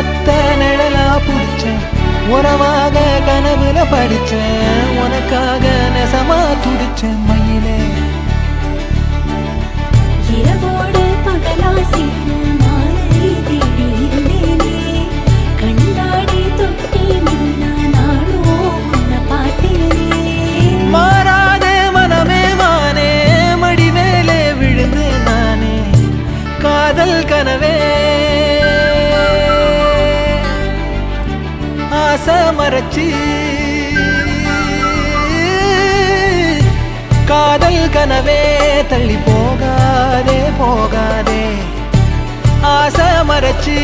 ஒத்த நிழலா புடிச்சேன் உறவாக கனவுல படிச்சேன் உனக்காக நெசமா துடிச்சேன் மயிலே இரவோடு பகலா சேர மாலை தேடி இருந்தேனே கண்டாடி தொட்டி நின்னா நானோ உன்னை பார்த்தேனே மாறாதே மனமே மானே மடி மேலே விழுந்து நானே காதல் கனவே ஆசை மறைச்சி காதல் கனவே தள்ளி போகாதே போகாதே ஆசை மறைச்சி